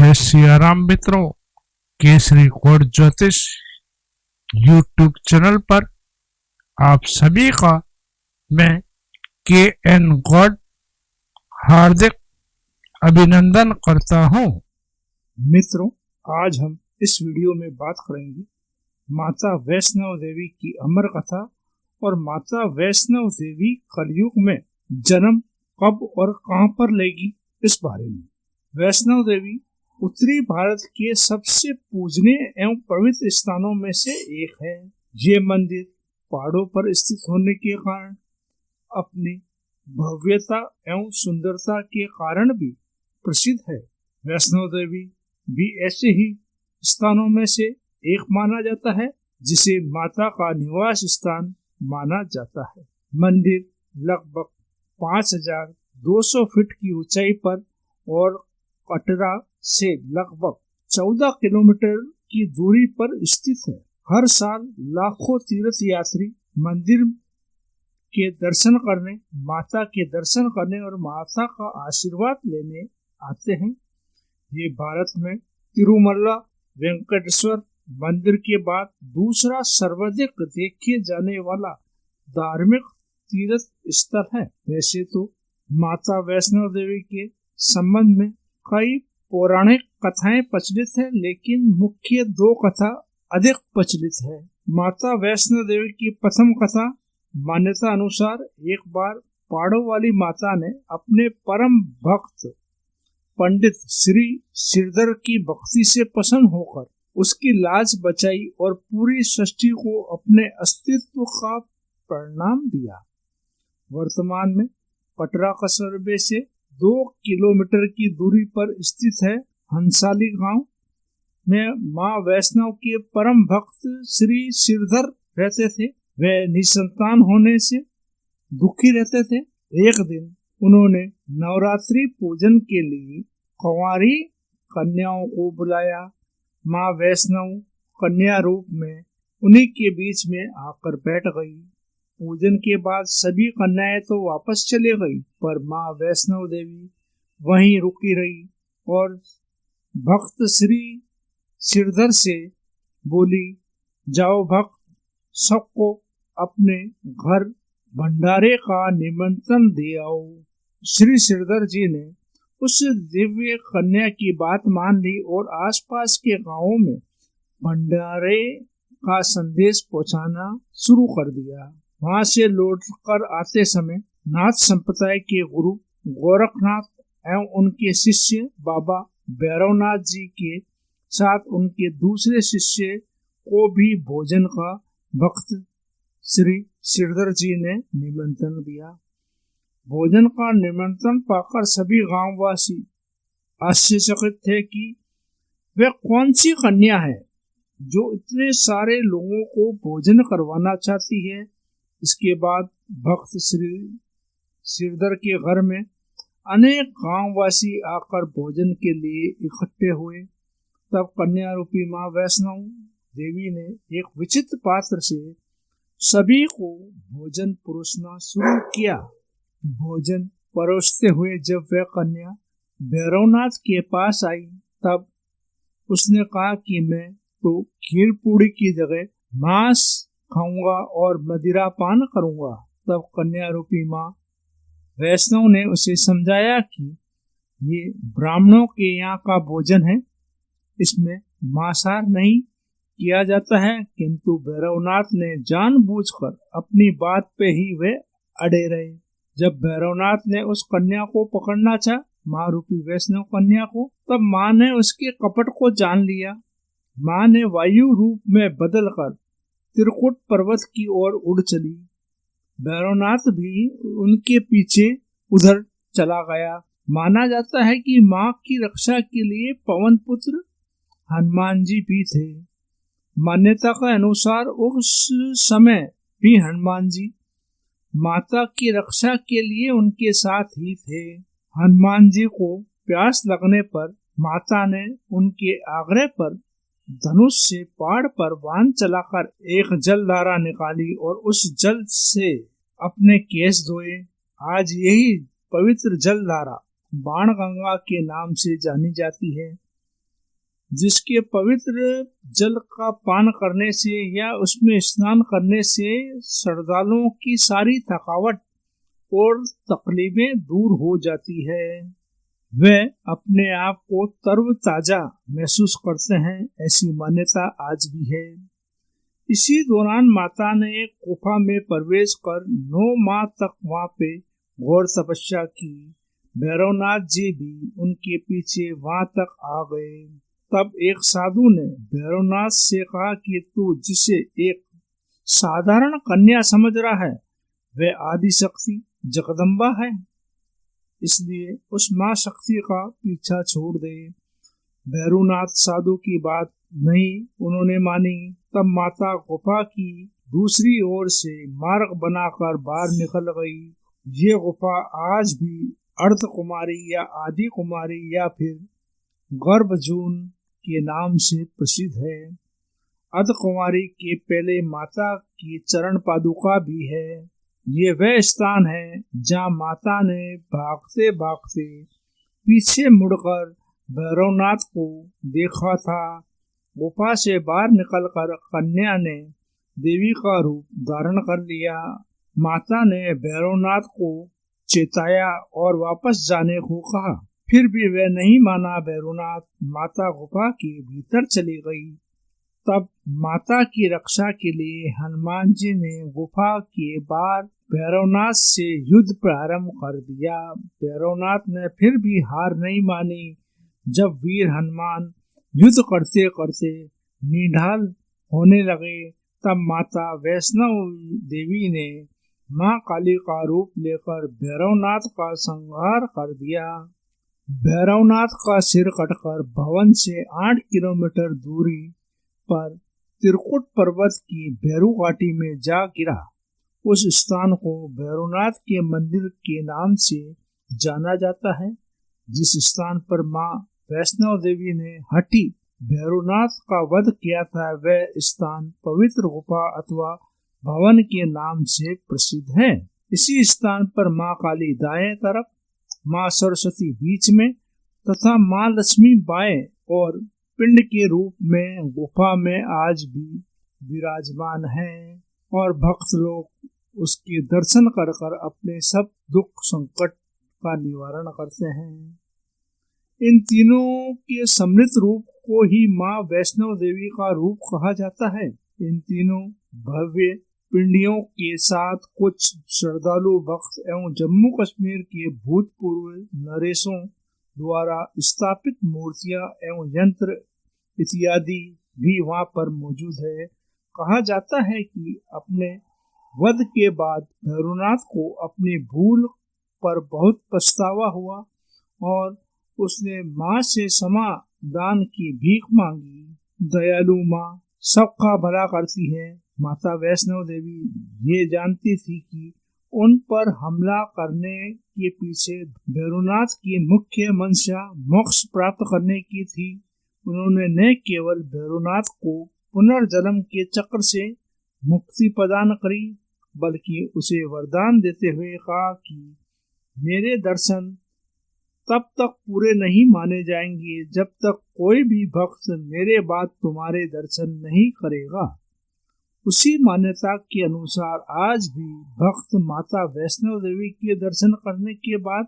जय सिया राम मित्रों, केसरी कोड ज्योतिष यूट्यूब चैनल पर आप सभी का मैं के एन गॉड हार्दिक अभिनंदन करता हूँ। मित्रों, आज हम इस वीडियो में बात करेंगे माता वैष्णव देवी की अमर कथा और माता वैष्णव देवी कलयुग में जन्म कब और कहां पर लेगी इस बारे में। वैष्णव देवी उत्तरी भारत के सबसे पूजनीय एवं पवित्र स्थानों में से एक है। ये मंदिर पहाड़ों पर स्थित होने के कारण अपनी भव्यता एवं सुंदरता के कारण भी प्रसिद्ध है। वैष्णव देवी भी ऐसे ही स्थानों में से एक माना जाता है जिसे माता का निवास स्थान माना जाता है। मंदिर लगभग 5200 फीट की ऊंचाई पर और कटरा से लगभग 14 किलोमीटर की दूरी पर स्थित है। हर साल लाखों तीर्थ यात्री मंदिर के दर्शन करने, माता के दर्शन करने और माता का आशीर्वाद लेने आते हैं। ये भारत में तिरुमला वेंकटेश्वर मंदिर के बाद दूसरा सर्वाधिक देखे जाने वाला धार्मिक तीर्थ स्थल है। वैसे तो माता वैष्णव देवी के संबंध में कई पौराणिक कथाएं प्रचलित है, लेकिन मुख्य दो कथा अधिक प्रचलित है। माता वैष्णव देवी की प्रथम कथा मान्यता अनुसार एक बार पहाड़ों वाली माता ने अपने परम भक्त पंडित श्री श्रीधर की भक्ति से प्रसन्न होकर उसकी लाज बचाई और पूरी सृष्टि को अपने अस्तित्व का प्रणाम दिया। वर्तमान में कटरा कस्बे से 2 किलोमीटर की दूरी पर स्थित है हंसाली गांव में मां वैष्णव के परम भक्त श्री श्रीधर रहते थे। वे निसंतान होने से दुखी रहते थे। एक दिन उन्होंने नवरात्रि पूजन के लिए कुंवारी कन्याओं को बुलाया। मां वैष्णव कन्या रूप में उन्हीं के बीच में आकर बैठ गई। पूजन के बाद सभी कन्याएं तो वापस चले गई, पर मां वैष्णव देवी वहीं रुकी रही और भक्त श्री श्रीधर से बोली, जाओ भक्त, सबको अपने घर भंडारे का निमंत्रण दे आओ। श्री श्रीधर जी ने उस दिव्य कन्या की बात मान ली और आसपास के गांवों में भंडारे का संदेश पहुंचाना शुरू कर दिया। वहां से लौटकर आते समय नाथ संप्रदाय के गुरु गोरखनाथ एवं उनके शिष्य बाबा भैरवनाथ जी के साथ उनके दूसरे शिष्य को भी भोजन का भक्त श्री श्रीधर जी ने निमंत्रण दिया। भोजन का निमंत्रण पाकर सभी गांववासी आश्चर्यचकित थे कि वह कौन सी कन्या है जो इतने सारे लोगों को भोजन करवाना चाहती है। इसके बाद भक्त श्री श्रीधर के घर में अनेक गांववासी आकर भोजन के लिए इकट्ठे हुए। तब कन्या रूपी मां वैष्णव देवी ने एक विचित्र पात्र से सभी को भोजन परोसना शुरू किया। भोजन परोसते हुए जब वह कन्या भैरवनाथ के पास आई, तब उसने कहा कि मैं तो खीर पूड़ी की जगह मांस खाऊंगा और मदिरा पान करूंगा। तब कन्या रूपी मां वैष्णव ने उसे समझाया कि ये ब्राह्मणों के यहाँ का भोजन है, इसमें मांसाहार नहीं किया जाता है। किंतु भैरवनाथ ने जानबूझकर अपनी बात पे ही वे अड़े रहे। जब भैरवनाथ ने उस कन्या को पकड़ना चाहा, मां रूपी वैष्णव कन्या को, तब मां ने उसके कपट को जान लिया। मां ने वायु रूप में बदलकर त्रिकुट पर्वत की ओर उड़ चली। भैरवनाथ भी उनके पीछे उधर चला गया। माना जाता है कि मां की रक्षा के लिए पवन पुत्र हनुमान जी भी थे। मान्यता के अनुसार उस समय भी हनुमान जी माता की रक्षा के लिए उनके साथ ही थे। हनुमान जी को प्यास लगने पर माता ने उनके आग्रह पर धनुष से पहाड़ पर बाण चलाकर एक जलधारा निकाली और उस जल से अपने केश धोए। आज यही पवित्र जलधारा बाणगंगा के नाम से जानी जाती है। जिसके पवित्र जल का पान करने से या उसमें स्नान करने से श्रद्धालुओं की सारी थकावट और तकलीफें दूर हो जाती है। वे अपने आप को तरोताजा महसूस करते हैं, ऐसी मान्यता आज भी है। इसी दौरान माता ने गुफा में प्रवेश कर 9 माह तक वहां पे घोर तपस्या की। भैरवनाथ जी भी उनके पीछे वहां तक आ गए। तब एक साधु ने भैरवनाथ से कहा कि तू जिसे एक साधारण कन्या समझ रहा है वह आदि शक्ति जगदम्बा है, इसलिए उस मां शक्ति का पीछा छोड़ दे। भैरवनाथ साधु की बात नहीं उन्होंने मानी। तब माता गुफा की दूसरी ओर से मार्ग बनाकर बाहर निकल गई। ये गुफा आज भी अर्ध कुमारी या आदि कुमारी या फिर गर्भजून के नाम से प्रसिद्ध है। अर्ध कुमारी के पहले माता की चरण पादुका भी है। ये वह स्थान है जहाँ माता ने भागते भागते पीछे मुड़कर भैरवनाथ को देखा था। गुफा से बाहर निकलकर कन्या ने देवी का रूप धारण कर लिया। माता ने भैरवनाथ को चेताया और वापस जाने को कहा, फिर भी वह नहीं माना। भैरवनाथ माता गुफा के भीतर चली गई। तब माता की रक्षा के लिए हनुमान जी ने गुफा के बाहर भैरवनाथ से युद्ध प्रारंभ कर दिया। भैरवनाथ ने फिर भी हार नहीं मानी। जब वीर हनुमान युद्ध करते करते निढाल होने लगे, तब माता वैष्णव देवी ने मां काली का रूप लेकर भैरवनाथ का संहार कर दिया। भैरवनाथ का सिर कटकर भवन से 8 किलोमीटर दूरी पर त्रिकुट पर्वत की भैरू घाटी में जा गिरा। उस स्थान को भैरवनाथ के मंदिर के नाम से जाना जाता है। जिस स्थान पर मां वैष्णव देवी ने हठी भैरवनाथ का वध किया था, वह स्थान पवित्र गुफा अथवा भवन के नाम से प्रसिद्ध है। इसी स्थान पर मां काली दाएं तरफ, मां सरस्वती बीच में तथा मां लक्ष्मी बाएं और पिंड के रूप में गुफा में आज भी विराजमान हैं और भक्त लोग उसके दर्शन कर कर अपने सब दुख संकट का निवारण करते हैं। इन तीनों के सम्मिलित रूप को ही मां वैष्णव देवी का रूप कहा जाता है। इन तीनों भव्य पिंडियों के साथ कुछ श्रद्धालु भक्त एवं जम्मू कश्मीर के भूतपूर्व नरेशों द्वारा स्थापित मूर्तियां एवं यंत्र इत्यादि भी वहां पर मौजूद है। कहा जाता है कि अपने वध के बाद भैरवनाथ को अपनी भूल पर बहुत पछतावा हुआ और उसने मां से क्षमा दान की भीख मांगी। दयालु मां सबका भला करती है। माता वैष्णव देवी ये जानती थी कि उन पर हमला करने के पीछे भैरवनाथ की मुख्य मंशा मोक्ष प्राप्त करने की थी। उन्होंने न केवल भैरवनाथ को पुनर्जन्म के चक्र से मुक्ति प्रदान करी, बल्कि उसे वरदान देते हुए कहा कि मेरे दर्शन तब तक पूरे नहीं माने जाएंगे जब तक कोई भी भक्त मेरे बाद तुम्हारे दर्शन नहीं करेगा। उसी मान्यता के अनुसार आज भी भक्त माता वैष्णव देवी के दर्शन करने के बाद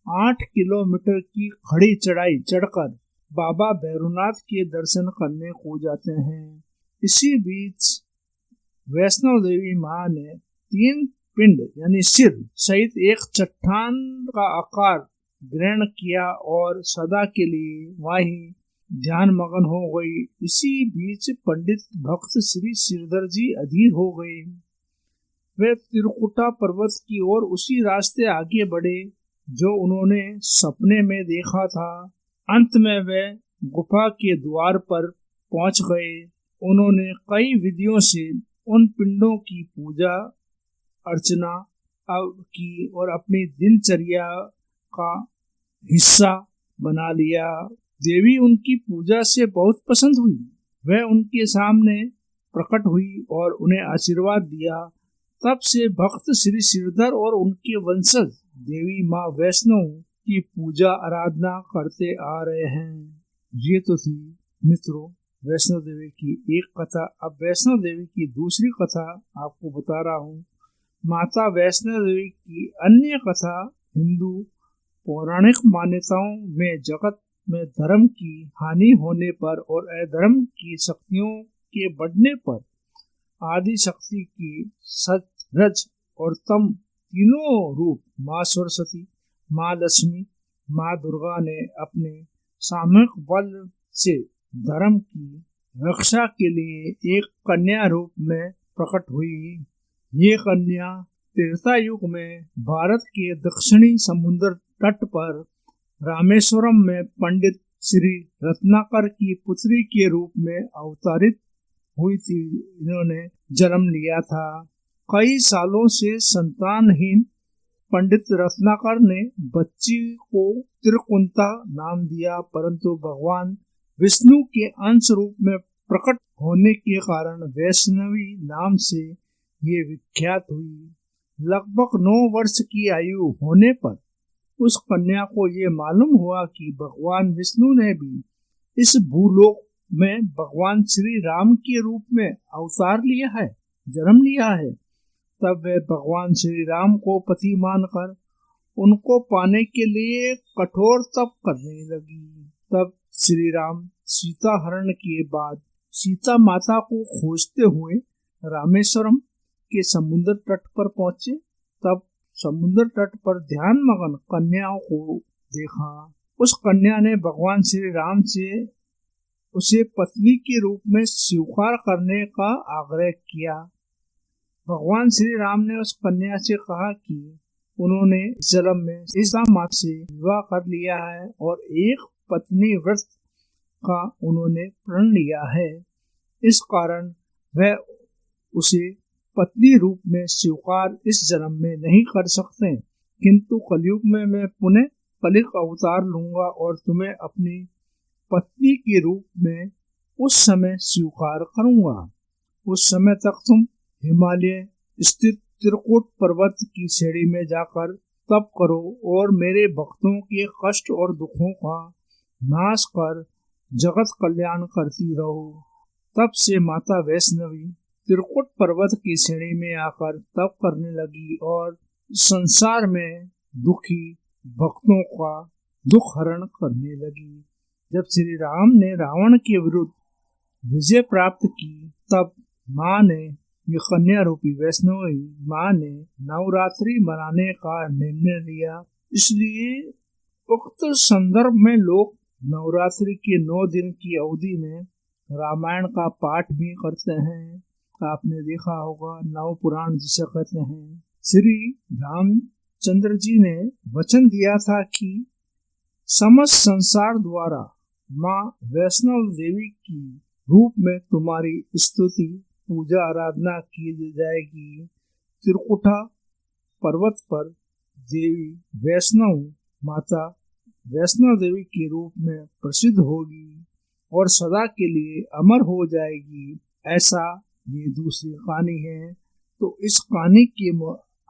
8 किलोमीटर की खड़ी चढ़ाई चढ़कर बाबा भैरवनाथ के दर्शन करने को जाते हैं। इसी बीच वैष्णव देवी मां ने 3 पिंड यानी सिर सहित एक चट्टान का आकार ग्रहण किया और सदा के लिए वहीं ध्यान मगन हो गई। इसी बीच पंडित भक्त श्री श्रीधर जी अधीर हो गए। वे त्रिकुटा पर्वत की ओर उसी रास्ते आगे बढ़े जो उन्होंने सपने में देखा था। अंत में वे गुफा के द्वार पर पहुंच गए। उन्होंने कई विधियों से उन पिंडों की पूजा अर्चना की और अपनी दिनचर्या का हिस्सा बना लिया। देवी उनकी पूजा से बहुत पसंद हुई। वह उनके सामने प्रकट हुई और उन्हें आशीर्वाद दिया। तब से भक्त श्री श्रीधर और उनके वंशज देवी मां वैष्णव की पूजा आराधना करते आ रहे हैं। ये तो थी मित्रों वैष्णो देवी की एक कथा। अब वैष्णो देवी की दूसरी कथा आपको बता रहा हूँ। माता वैष्णो देवी की अन्य कथा हिंदू पौराणिक मान्यताओं में जगत में धर्म की हानि होने पर और अधर्म की शक्तियों के बढ़ने पर आदि शक्ति की सत, रज और तम तीनों रूप माँ सरस्वती, माँ लक्ष्मी, माँ दुर्गा ने अपने सामूहिक बल से धर्म की रक्षा के लिए एक कन्या रूप में प्रकट हुई। ये कन्या त्रेता युग में भारत के दक्षिणी समुद्र तट पर रामेश्वरम में पंडित श्री रत्नाकर की पुत्री के रूप में अवतरित हुई थी। इन्होंने जन्म लिया था। कई सालों से संतानहीन पंडित रत्नाकर ने बच्ची को त्रिकुंता नाम दिया, परंतु भगवान विष्णु के अंश रूप में प्रकट होने के कारण वैष्णवी नाम से ये विख्यात हुई। लगभग 9 वर्ष की आयु होने पर उस कन्या को ये मालूम हुआ कि भगवान विष्णु ने भी इस भूलोक में भगवान श्री राम के रूप में अवतार लिया है, जन्म लिया है। तब वे भगवान श्री राम को पति मानकर उनको पाने के लिए कठोर तप करने लगी। तब श्री राम सीता हरण के बाद सीता माता को खोजते हुए रामेश्वरम के समुद्र तट पर पहुंचे। तब समुद्र तट पर ध्यान मगन कन्याओं को देखा। उस कन्या ने भगवान श्री राम से उसे पत्नी के रूप में स्वीकार करने का आग्रह किया। भगवान श्री राम ने उस कन्या से कहा कि उन्होंने जन्म में सीता माता से विवाह कर लिया है और एक पत्नी व्रत का उन्होंने प्रण लिया है। इस कारण वह उसे पत्नी रूप में स्वीकार इस जन्म में नहीं कर सकते, किंतु कलयुग में मैं पुनः कलिक अवतार लूंगा और तुम्हें अपनी पत्नी के रूप में उस समय स्वीकार करूंगा। उस समय तक तुम हिमालय स्थित त्रिकुट पर्वत की श्रेणी में जाकर तप करो और मेरे भक्तों के कष्ट और दुखों का नाश कर जगत कल्याण करती रहो। तब से माता वैष्णवी त्रिकुट पर्वत की श्रेणी में आकर तप करने लगी और संसार में दुखी भक्तों का दुख हरण करने लगी। जब श्री राम ने रावण के विरुद्ध विजय प्राप्त की, तब माँ ने ये कन्या रूपी वैष्णवी माँ ने नवरात्रि मनाने का निर्णय लिया। इसलिए उक्त संदर्भ में लोग नवरात्रि के 9 दिन की अवधि में रामायण का पाठ भी करते हैं। आपने देखा होगा, नव पुराण जिसे कहते हैं। श्री रामचंद्र जी ने वचन दिया था कि समस्त संसार द्वारा माँ वैष्णव देवी की रूप में तुम्हारी स्तुति पूजा आराधना की जाएगी। त्रिकुटा पर्वत पर देवी वैष्णव माता वैष्णव देवी के रूप में प्रसिद्ध होगी और सदा के लिए अमर हो जाएगी, ऐसा ये दूसरी कहानी है। तो इस कहानी के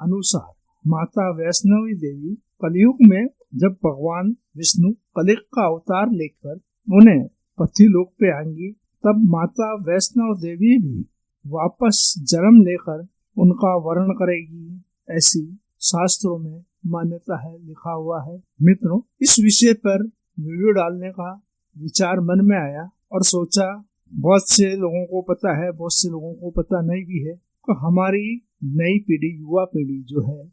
अनुसार माता वैष्णवी देवी कलयुग में जब भगवान विष्णु कलिक का अवतार लेकर उन्हें पृथ्वीलोक पे आएंगी, तब माता वैष्णव देवी भी वापस जन्म लेकर उनका वर्ण करेगी, ऐसी शास्त्रों में मान्यता है, लिखा हुआ है। मित्रों, इस विषय पर वीडियो डालने का विचार मन में आया और सोचा बहुत से लोगों को पता है, बहुत से लोगों को पता नहीं भी है। तो हमारी नई पीढ़ी, युवा पीढ़ी जो है,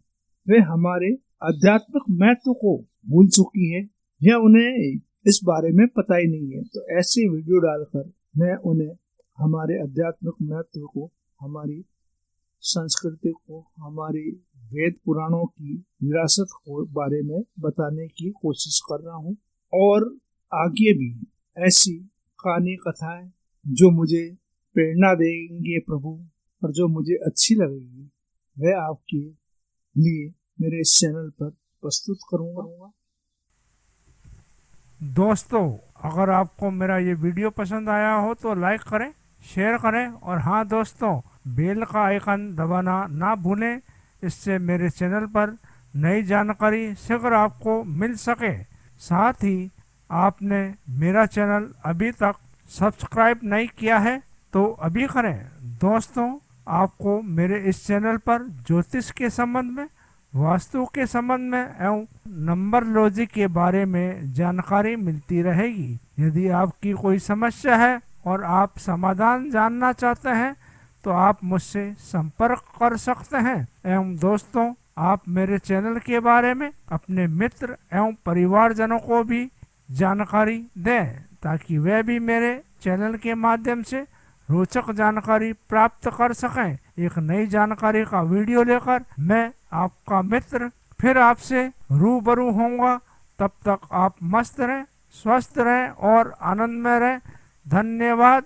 वे हमारे आध्यात्मिक महत्व को भूल चुकी है या उन्हें इस बारे में पता ही नहीं है। तो ऐसे वीडियो डालकर मैं उन्हें हमारे आध्यात्मिक महत्व को, हमारी संस्कृति को, हमारी वेद पुराणों की विरासत को बारे में बताने की कोशिश कर रहा हूँ। और आगे भी ऐसी कहानी कथाएं जो मुझे प्रेरणा देंगे प्रभु और जो मुझे अच्छी लगेगी, वह आपके लिए मेरे इस चैनल पर प्रस्तुत करूँगा। दोस्तों, अगर आपको मेरा ये वीडियो पसंद आया हो तो लाइक करें, शेयर करें और हाँ दोस्तों, बेल का आइकन दबाना ना भूलें। इससे मेरे चैनल पर नई जानकारी शीघ्र आपको मिल सके। साथ ही आपने मेरा चैनल अभी तक सब्सक्राइब नहीं किया है तो अभी करें। दोस्तों, आपको मेरे इस चैनल पर ज्योतिष के संबंध में, वास्तु के संबंध में एवं नंबरलॉजी के बारे में जानकारी मिलती रहेगी। यदि आपकी कोई समस्या है और आप समाधान जानना चाहते हैं तो आप मुझसे संपर्क कर सकते हैं। एवं दोस्तों, आप मेरे चैनल के बारे में अपने मित्र एवं परिवारजनों को भी जानकारी दें ताकि वे भी मेरे चैनल के माध्यम से रोचक जानकारी प्राप्त कर सकें। एक नई जानकारी का वीडियो लेकर मैं आपका मित्र फिर आपसे रूबरू होऊंगा। तब तक आप मस्त रहें, स्वस्थ रहें और आनंद में रहें। धन्यवाद।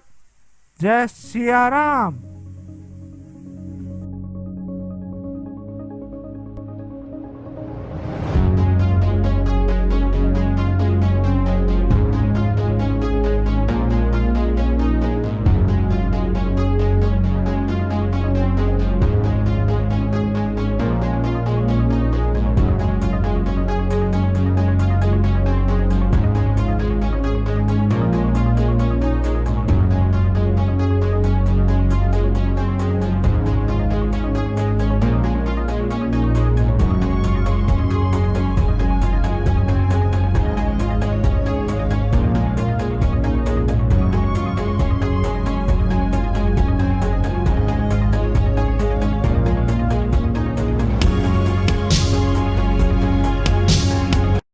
जय सिया राम।